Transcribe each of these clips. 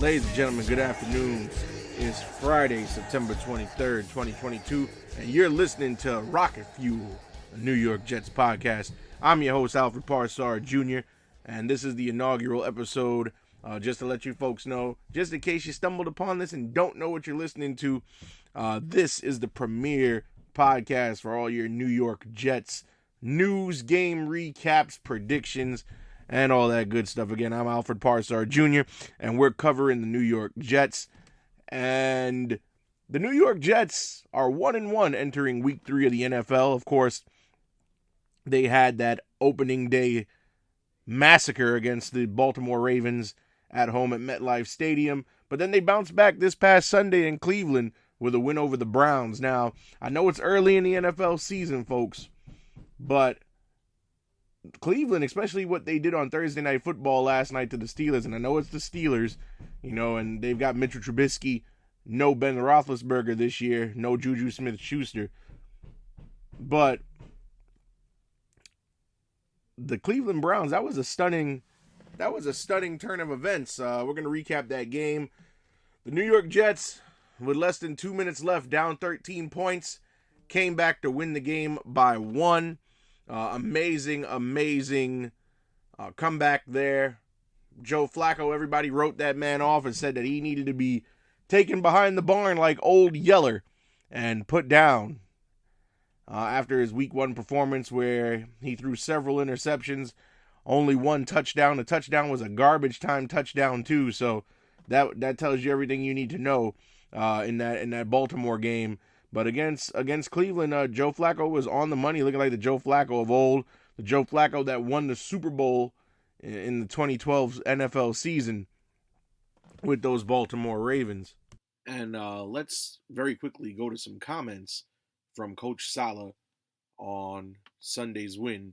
Ladies and gentlemen, good afternoon. It's Friday, September 23rd, 2022, and you're listening to Rocket Fuel, a New York Jets podcast. I'm your host, Alfred Jr., and this is the inaugural episode. Just to let you folks know, just in case you stumbled upon this and don't know what you're listening to, this is the premier podcast for all your New York Jets news, game recaps, predictions, and all that good stuff. Again, I'm Alfred Jr., and we're covering the New York Jets. And the New York Jets are 1-1 entering week 3 of the NFL. Of course, they had that opening day massacre against the Baltimore Ravens at home at MetLife Stadium. But then they bounced back this past Sunday in Cleveland with a win over the Browns. Now, I know it's early in the NFL season, folks, but Cleveland, especially what they did on Thursday Night Football last night to the Steelers, and I know it's the Steelers, and they've got Mitchell Trubisky, no Ben Roethlisberger this year, no Juju Smith-Schuster, but the Cleveland Browns, that was a stunning turn of events. We're going to recap that game. The New York Jets, with less than 2 minutes left, down 13 points, came back to win the game by 1. Amazing comeback there. Joe Flacco, everybody wrote that man off and said that he needed to be taken behind the barn like Old Yeller and put down after his week 1 performance where he threw several interceptions, only one touchdown. The touchdown was a garbage time touchdown too, so that tells you everything you need to know in that Baltimore game. But against Cleveland, Joe Flacco was on the money, looking like the Joe Flacco of old, the Joe Flacco that won the Super Bowl in the 2012 NFL season with those Baltimore Ravens. And let's very quickly go to some comments from Coach Saleh on Sunday's win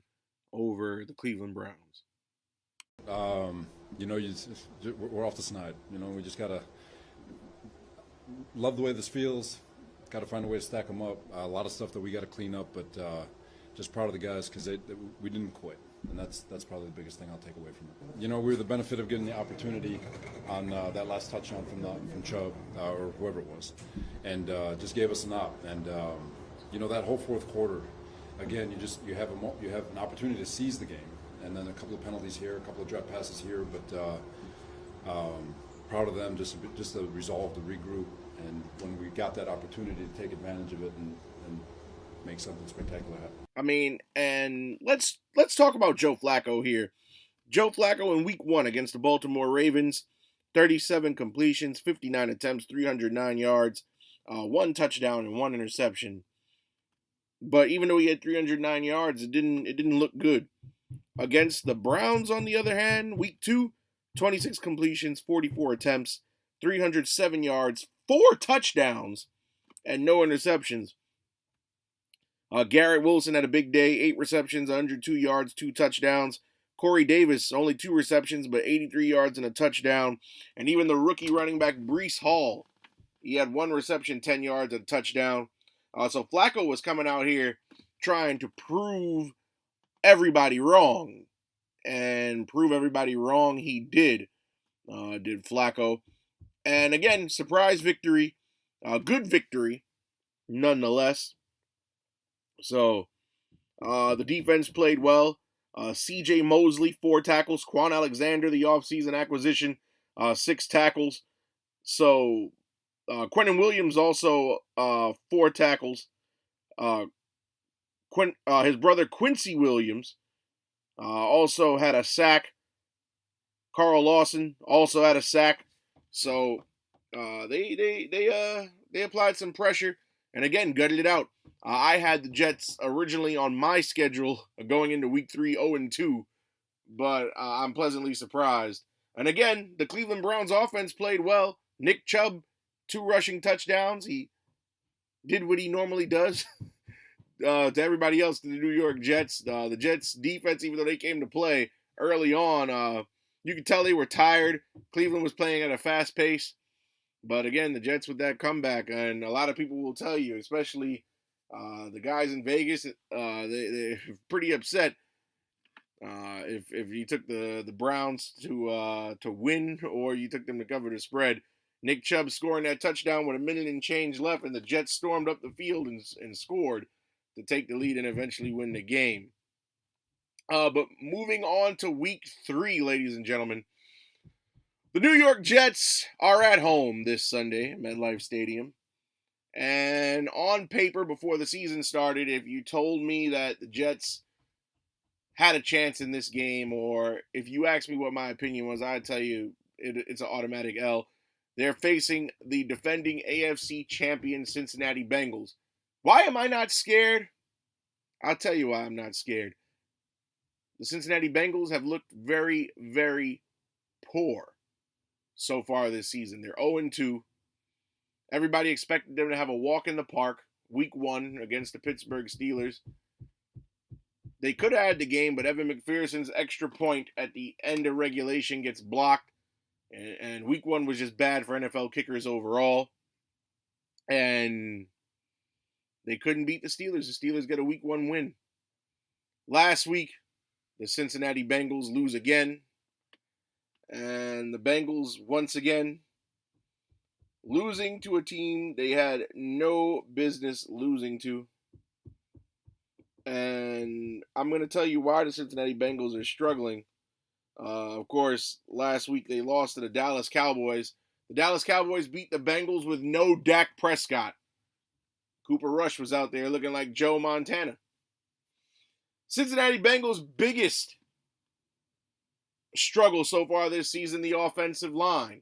over the Cleveland Browns. We're off the snide. We just got to love the way this feels. Got to find a way to stack them up. A lot of stuff that we got to clean up, but just proud of the guys because we didn't quit, and that's probably the biggest thing I'll take away from it. We were the benefit of getting the opportunity on that last touchdown from Chubb or whoever it was, and just gave us an op. And that whole fourth quarter, again, you have an opportunity to seize the game, and then a couple of penalties here, a couple of drop passes here, but proud of them just the resolve to regroup. And when we got that opportunity to take advantage of it and make something spectacular happen. And let's talk about Joe Flacco here. Joe Flacco in week 1 against the Baltimore Ravens, 37 completions, 59 attempts, 309 yards, 1 touchdown and 1 interception. But even though he had 309 yards, it didn't look good. Against the Browns, on the other hand, week 2, 26 completions, 44 attempts, 307 yards, 4 touchdowns, and no interceptions. Garrett Wilson had a big day, 8 receptions, 102 yards, 2 touchdowns. Corey Davis, only 2 receptions, but 83 yards and a touchdown. And even the rookie running back, Breece Hall, he had 1 reception, 10 yards, and a touchdown. So Flacco was coming out here trying to prove everybody wrong. And prove everybody wrong he did Flacco. And again, surprise victory, good victory, nonetheless. So, the defense played well. C.J. Mosley, 4 tackles. Quan Alexander, the offseason acquisition, 6 tackles. So, Quentin Williams also 4 tackles. His brother Quincy Williams also had a sack. Carl Lawson also had a sack. So they applied some pressure and again gutted it out. I had the Jets originally on my schedule going into week 3 0-2, but I'm pleasantly surprised. And again, the Cleveland Browns offense played well. Nick Chubb, 2 rushing touchdowns. He did what he normally does to everybody else, to the New York Jets. The Jets defense, even though they came to play early on, you could tell they were tired. Cleveland was playing at a fast pace. But again, the Jets with that comeback, and a lot of people will tell you, especially the guys in Vegas, they're pretty upset. If you took the Browns to win or you took them to cover the spread. Nick Chubb scoring that touchdown with a minute and change left, and the Jets stormed up the field and scored to take the lead and eventually win the game. But moving on to week 3, ladies and gentlemen. The New York Jets are at home this Sunday at MetLife Stadium. And on paper, before the season started, if you told me that the Jets had a chance in this game, or if you asked me what my opinion was, I'd tell you it's an automatic L. They're facing the defending AFC Champion Cincinnati Bengals. Why am I not scared? I'll tell you why I'm not scared. The Cincinnati Bengals have looked very, very poor so far this season. They're 0-2. Everybody expected them to have a walk in the park week 1 against the Pittsburgh Steelers. They could have had the game, but Evan McPherson's extra point at the end of regulation gets blocked. And week 1 was just bad for NFL kickers overall. And they couldn't beat the Steelers. The Steelers get a week 1 win. Last week, the Cincinnati Bengals lose again. And the Bengals, once again, losing to a team they had no business losing to. And I'm going to tell you why the Cincinnati Bengals are struggling. Of course, last week they lost to the Dallas Cowboys. The Dallas Cowboys beat the Bengals with no Dak Prescott. Cooper Rush was out there looking like Joe Montana. Cincinnati Bengals' biggest struggle so far this season, the offensive line.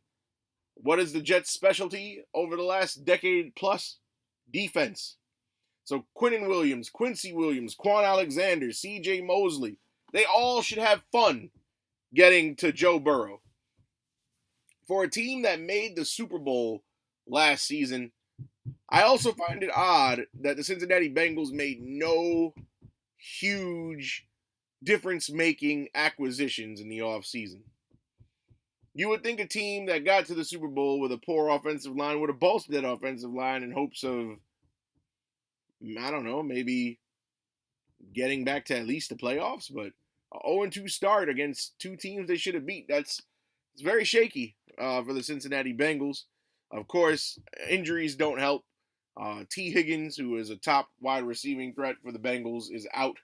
What is the Jets' specialty over the last decade plus? Defense. So Quincy Williams, Quan Alexander, C.J. Mosley, they all should have fun getting to Joe Burrow. For a team that made the Super Bowl last season, I also find it odd that the Cincinnati Bengals made no huge difference-making acquisitions in the offseason. You would think a team that got to the Super Bowl with a poor offensive line would have bolstered that offensive line in hopes of, I don't know, maybe getting back to at least the playoffs, but a 0-2 start against 2 teams they should have beat. It's very shaky for the Cincinnati Bengals. Of course, injuries don't help. T. Higgins, who is a top wide receiving threat for the Bengals, is out.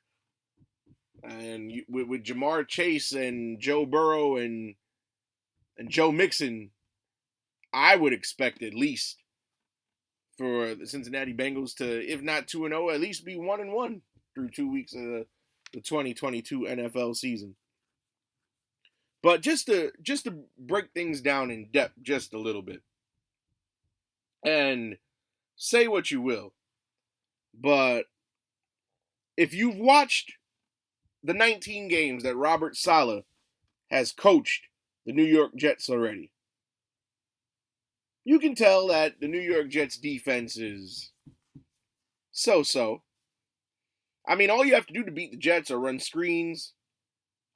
And with Jamar Chase and Joe Burrow and Joe Mixon, I would expect at least for the Cincinnati Bengals to, if not 2-0, at least be 1-1 through 2 weeks of the 2022 NFL season. But just to break things down in depth just a little bit, and say what you will, but if you've watched the 19 games that Robert Saleh has coached the New York Jets already, you can tell that the New York Jets defense is so-so. I mean, all you have to do to beat the Jets are run screens,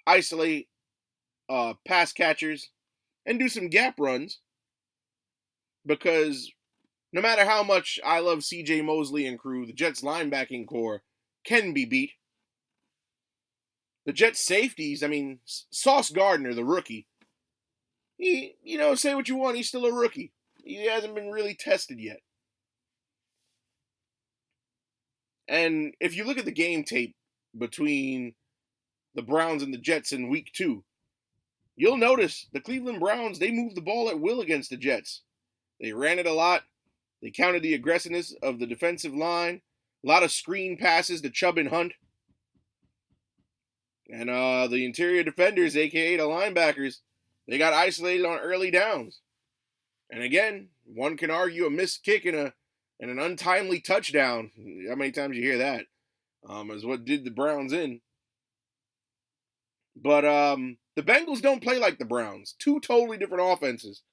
isolate pass catchers, and do some gap runs. Because no matter how much I love C.J. Mosley and crew, the Jets linebacking core can be beat. The Jets safeties, I mean, Sauce Gardner, the rookie, he, say what you want, he's still a rookie. He hasn't been really tested yet. And if you look at the game tape between the Browns and the Jets in week 2, you'll notice the Cleveland Browns, they moved the ball at will against the Jets. They ran it a lot. They countered the aggressiveness of the defensive line. A lot of screen passes to Chubb and Hunt. And the interior defenders, a.k.a. the linebackers, they got isolated on early downs. And again, one can argue a missed kick and an untimely touchdown. How many times you hear that? Is what did the Browns in. But the Bengals don't play like the Browns. 2 totally different offenses.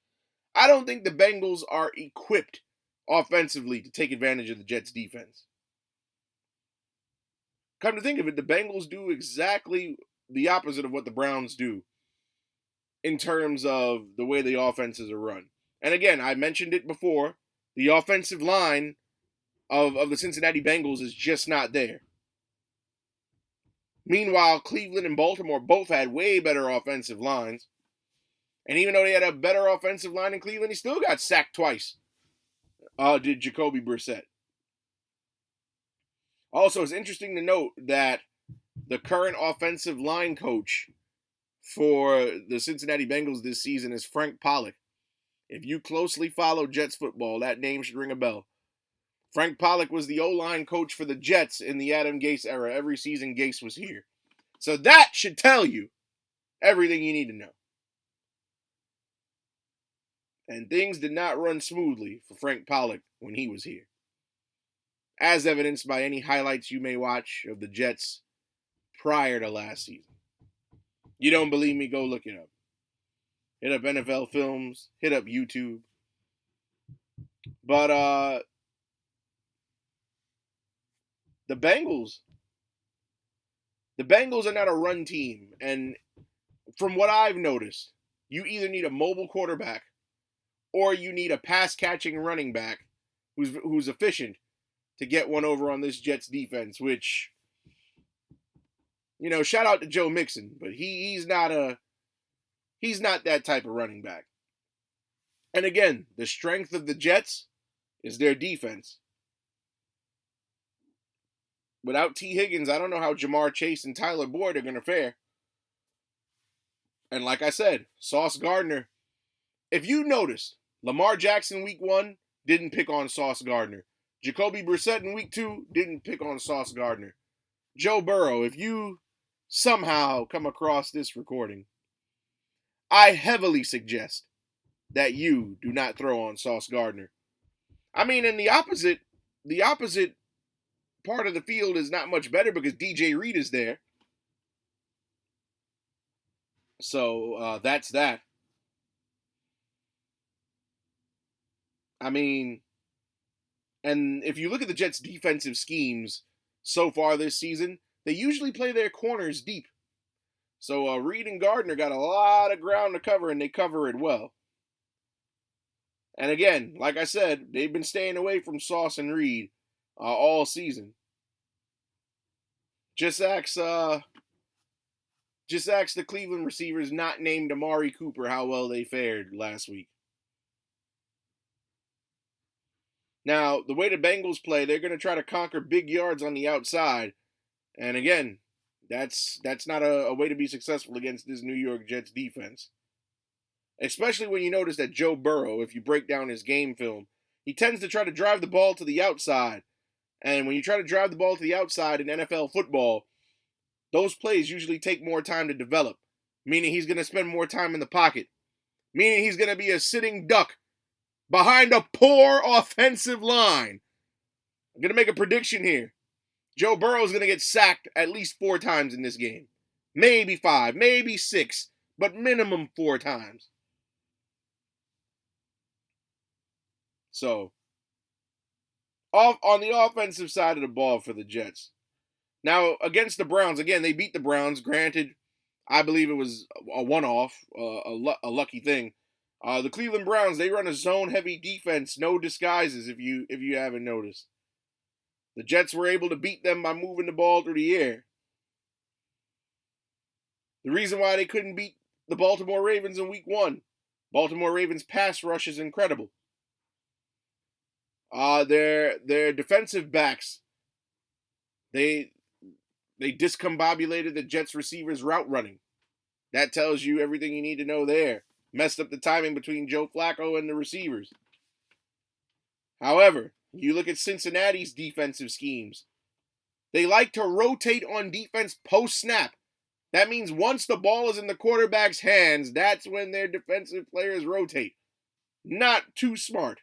I don't think the Bengals are equipped offensively to take advantage of the Jets' defense. Come to think of it, the Bengals do exactly the opposite of what the Browns do in terms of the way the offenses are run. And again, I mentioned it before, the offensive line of the Cincinnati Bengals is just not there. Meanwhile, Cleveland and Baltimore both had way better offensive lines. And even though they had a better offensive line in Cleveland, he still got sacked twice. Did Jacoby Brissett. Also, it's interesting to note that the current offensive line coach for the Cincinnati Bengals this season is Frank Pollock. If you closely follow Jets football, that name should ring a bell. Frank Pollock was the O-line coach for the Jets in the Adam Gase era. Every season Gase was here. So that should tell you everything you need to know. And things did not run smoothly for Frank Pollock when he was here, as evidenced by any highlights you may watch of the Jets prior to last season. You don't believe me? Go look it up. Hit up NFL Films. Hit up YouTube. But the Bengals are not a run team. And from what I've noticed, you either need a mobile quarterback or you need a pass-catching running back who's efficient to get one over on this Jets defense, which, you know, shout out to Joe Mixon, but he's not that type of running back. And again, the strength of the Jets is their defense. Without T. Higgins, I don't know how Jamar Chase and Tyler Boyd are going to fare. And like I said, Sauce Gardner, if you noticed, Lamar Jackson week 1 didn't pick on Sauce Gardner. Jacoby Brissett in week 2 didn't pick on Sauce Gardner. Joe Burrow, if you somehow come across this recording, I heavily suggest that you do not throw on Sauce Gardner. I mean, in the opposite part of the field is not much better because DJ Reed is there. So that's that. I mean, and if you look at the Jets' defensive schemes so far this season, they usually play their corners deep. So Reed and Gardner got a lot of ground to cover, and they cover it well. And again, like I said, they've been staying away from Sauce and Reed all season. Just ask the Cleveland receivers not named Amari Cooper how well they fared last week. Now, the way the Bengals play, they're going to try to conquer big yards on the outside. And again, that's not a way to be successful against this New York Jets defense. Especially when you notice that Joe Burrow, if you break down his game film, he tends to try to drive the ball to the outside. And when you try to drive the ball to the outside in NFL football, those plays usually take more time to develop, meaning he's going to spend more time in the pocket, meaning he's going to be a sitting duck behind a poor offensive line. I'm going to make a prediction here. Joe Burrow is going to get sacked at least 4 times in this game. Maybe 5, maybe 6, but minimum 4 times. So, on the offensive side of the ball for the Jets. Now, against the Browns, again, they beat the Browns. Granted, I believe it was a one-off, a lucky thing. The Cleveland Browns, they run a zone-heavy defense, no disguises if you haven't noticed. The Jets were able to beat them by moving the ball through the air. The reason why they couldn't beat the Baltimore Ravens in week 1, Baltimore Ravens pass rush is incredible. Their defensive backs, they discombobulated the Jets receivers' route running. That tells you everything you need to know there. Messed up the timing between Joe Flacco and the receivers. However, you look at Cincinnati's defensive schemes. They like to rotate on defense post-snap. That means once the ball is in the quarterback's hands, that's when their defensive players rotate. Not too smart.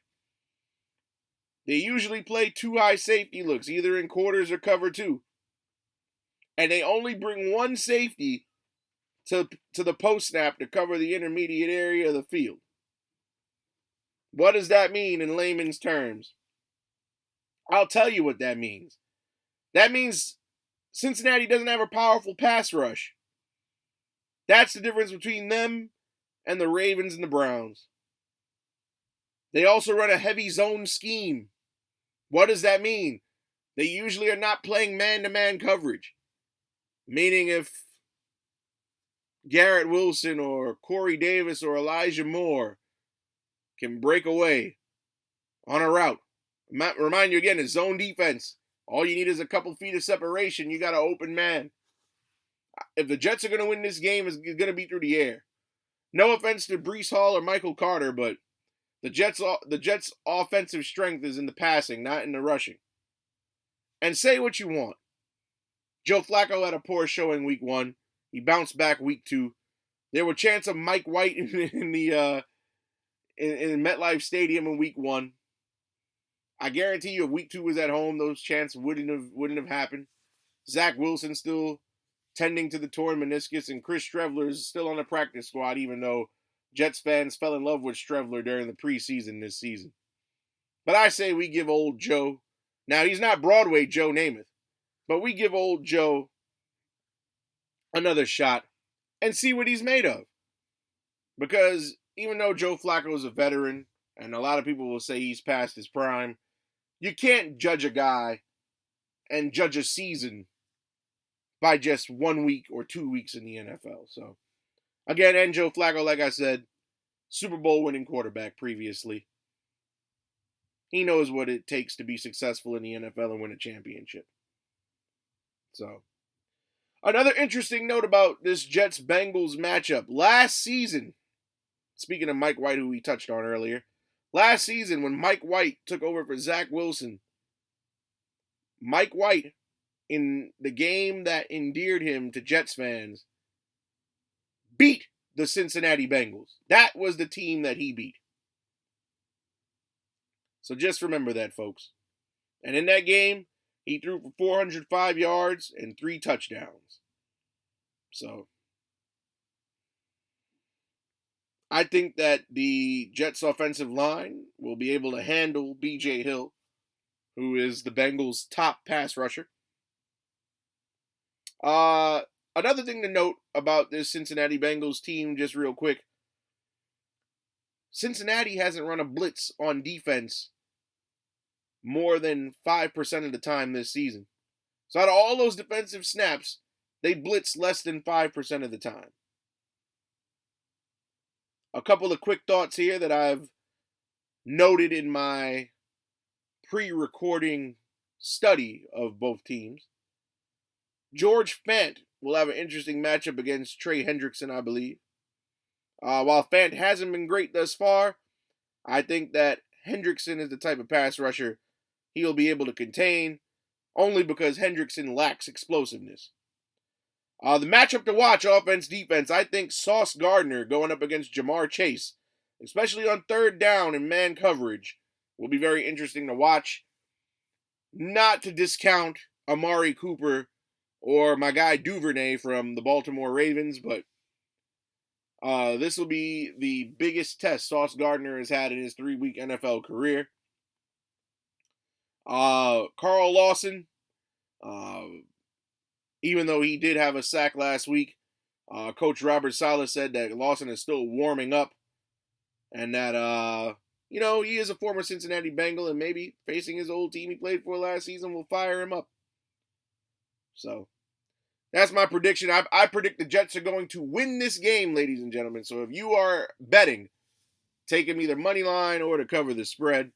They usually play 2 high safety looks, either in quarters or cover 2. And they only bring 1 safety to the post-snap to cover the intermediate area of the field. What does that mean in layman's terms? I'll tell you what that means. That means Cincinnati doesn't have a powerful pass rush. That's the difference between them and the Ravens and the Browns. They also run a heavy zone scheme. What does that mean? They usually are not playing man-to-man coverage. Meaning if Garrett Wilson or Corey Davis or Elijah Moore can break away on a route. Remind you again, it's zone defense. All you need is a couple feet of separation. You got an open man. If the Jets are going to win this game, it's going to be through the air. No offense to Breece Hall or Michael Carter, but the Jets' offensive strength is in the passing, not in the rushing. And say what you want. Joe Flacco had a poor showing week 1. He bounced back week 2. There were chances of Mike White in MetLife Stadium in week 1. I guarantee you, if week 2 was at home, those chances wouldn't have happened. Zach Wilson still tending to the torn meniscus, and Chris Streveler is still on the practice squad, even though Jets fans fell in love with Streveler during the preseason this season. But I say we give old Joe, now he's not Broadway Joe Namath, but we give old Joe another shot and see what he's made of. Because even though Joe Flacco is a veteran, and a lot of people will say he's past his prime, you can't judge a guy and judge a season by just 1 week or 2 weeks in the NFL. So, again, and Joe Flacco, like I said, Super Bowl winning quarterback previously. He knows what it takes to be successful in the NFL and win a championship. So, another interesting note about this Jets-Bengals matchup. Last season, speaking of Mike White, who we touched on earlier, last season when Mike White took over for Zach Wilson, Mike White, in the game that endeared him to Jets fans, beat the Cincinnati Bengals. That was the team that he beat. So just remember that, folks. And in that game, he threw for 405 yards and 3 touchdowns. So I think that the Jets offensive line will be able to handle B.J. Hill, who is the Bengals' top pass rusher. Another thing to note about this Cincinnati Bengals team, just real quick. Cincinnati hasn't run a blitz on defense more than 5% of the time this season. So out of all those defensive snaps, they blitz less than 5% of the time. A couple of quick thoughts here that I've noted in my pre-recording study of both teams. George Fant will have an interesting matchup against Trey Hendrickson, I believe. While Fant hasn't been great thus far, I think that Hendrickson is the type of pass rusher he'll be able to contain, only because Hendrickson lacks explosiveness. The matchup to watch, offense-defense, I think Sauce Gardner going up against Jamar Chase, especially on third down and man coverage, will be very interesting to watch. Not to discount Amari Cooper or my guy Duvernay from the Baltimore Ravens, but this will be the biggest test Sauce Gardner has had in his 3-week NFL career. Carl Lawson, even though he did have a sack last week, Coach Robert Saleh said that Lawson is still warming up and that, he is a former Cincinnati Bengal and maybe facing his old team he played for last season will fire him up. So, that's my prediction. I predict the Jets are going to win this game, ladies and gentlemen. So, if you are betting, take them either money line or to cover the spread.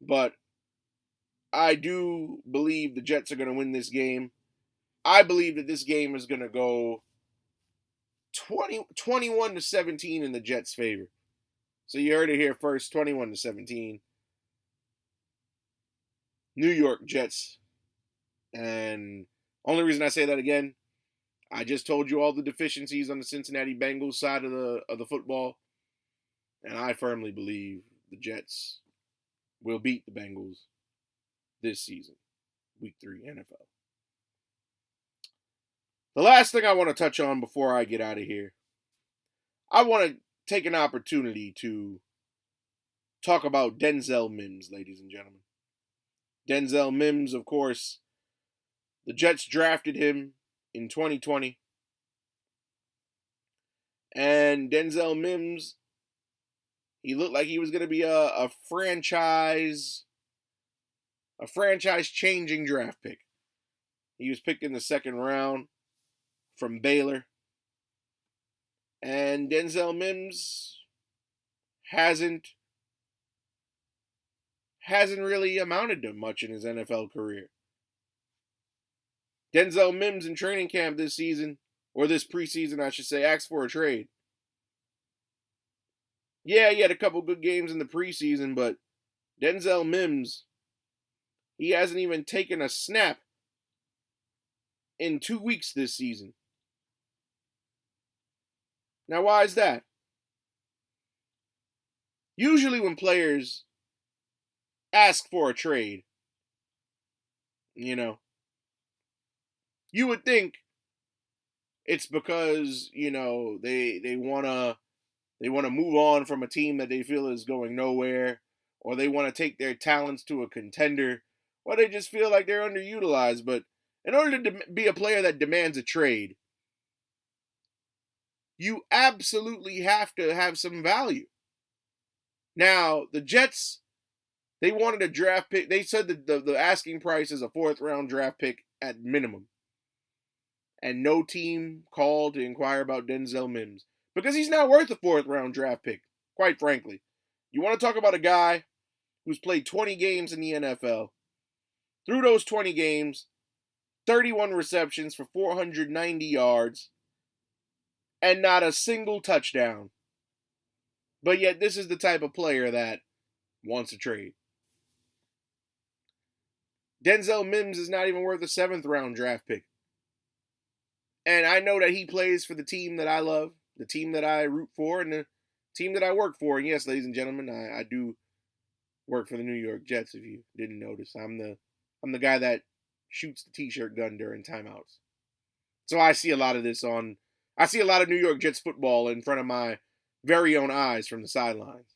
But I do believe the Jets are going to win this game. I believe that this game is going to go 21-17 in the Jets' favor. So you heard it here first, 21-17. New York Jets. And only reason I say that again, I just told you all the deficiencies on the Cincinnati Bengals side of the football. And I firmly believe the Jets will beat the Bengals this season, Week 3 NFL. The last thing I want to touch on before I get out of here, I want to take an opportunity to talk about Denzel Mims, ladies and gentlemen. Denzel Mims, of course, the Jets drafted him in 2020. And Denzel Mims, he looked like he was going to be a franchise-changing draft pick. He was picked in the second round. from Baylor. And Denzel Mims hasn't really amounted to much in his NFL career. Denzel Mims in training camp this season, or this preseason, I should say, asked for a trade. Yeah, he had a couple good games in the preseason, but Denzel Mims, he hasn't even taken a snap in 2 weeks this season. Now, why is that? Usually when players ask for a trade, you would think it's because, they want to move on from a team that they feel is going nowhere, or they want to take their talents to a contender, or they just feel like they're underutilized. But in order to be a player that demands a trade, you absolutely have to have some value. Now, the Jets, they wanted a draft pick. They said that the asking price is a 4th-round draft pick at minimum. And no team called to inquire about Denzel Mims. Because he's not worth a 4th-round draft pick, quite frankly. You want to talk about a guy who's played 20 games in the NFL. Through those 20 games, 31 receptions for 490 yards, and not a single touchdown. But yet this is the type of player that wants a trade. Denzel Mims is not even worth a 7th-round draft pick. And I know that he plays for the team that I love, the team that I root for, and the team that I work for. And yes, ladies and gentlemen, I do work for the New York Jets, if you didn't notice. I'm the guy that shoots the t-shirt gun during timeouts. So I see a lot of New York Jets football in front of my very own eyes from the sidelines.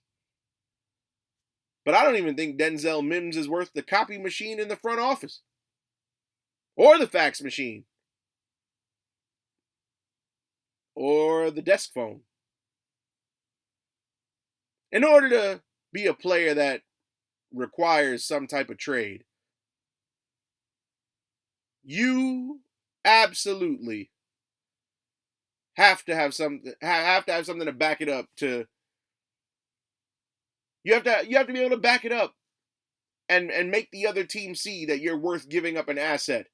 But I don't even think Denzel Mims is worth the copy machine in the front office. Or the fax machine. Or the desk phone. In order to be a player that requires some type of trade, you absolutely have to have something to back it up. You have to be able to back it up and make the other team see that you're worth giving up an asset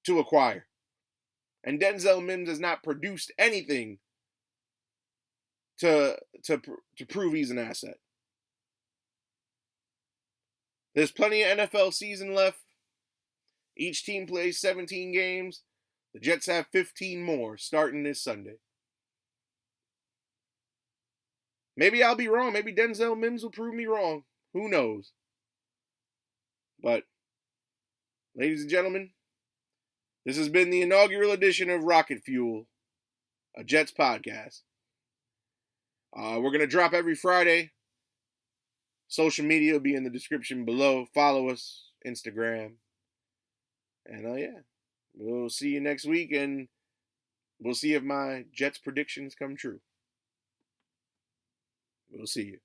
to acquire. And Denzel Mims has not produced anything to prove he's an asset. There's plenty of NFL season left. Each team plays 17 games. The Jets have 15 more starting this Sunday. Maybe I'll be wrong. Maybe Denzel Mims will prove me wrong. Who knows? But, ladies and gentlemen, this has been the inaugural edition of Rocket Fuel, a Jets podcast. We're going to drop every Friday. Social media will be in the description below. Follow us, Instagram. And yeah, we'll see you next week, and we'll see if my Jets predictions come true. We'll see you.